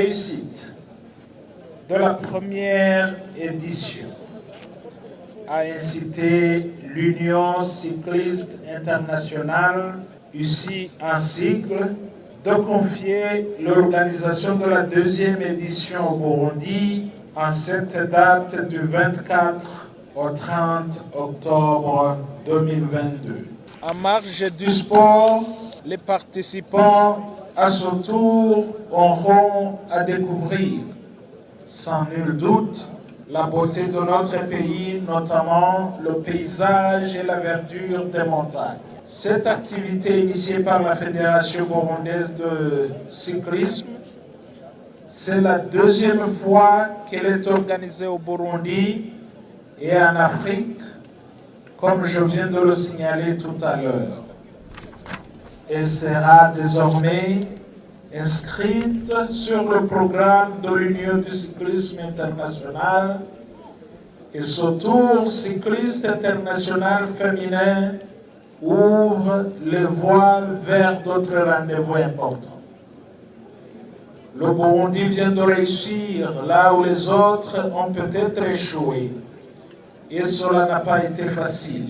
réussite de la première édition a incité l'Union cycliste internationale, ici en sigle, de confier l'organisation de la deuxième édition au Burundi en cette date du 24 au 30 octobre 2022. En marge du sport, les participants à ce tour auront à découvrir, sans nul doute, la beauté de notre pays, notamment le paysage et la verdure des montagnes. Cette activité initiée par la Fédération burundaise de cyclisme, c'est la deuxième fois qu'elle est organisée au Burundi et en Afrique, comme je viens de le signaler tout à l'heure. Elle sera désormais inscrite sur le programme de l'Union du cyclisme international et ce tour cycliste international féminin ouvre les voies vers d'autres rendez-vous importants. Le Burundi vient de réussir là où les autres ont peut-être échoué et cela n'a pas été facile.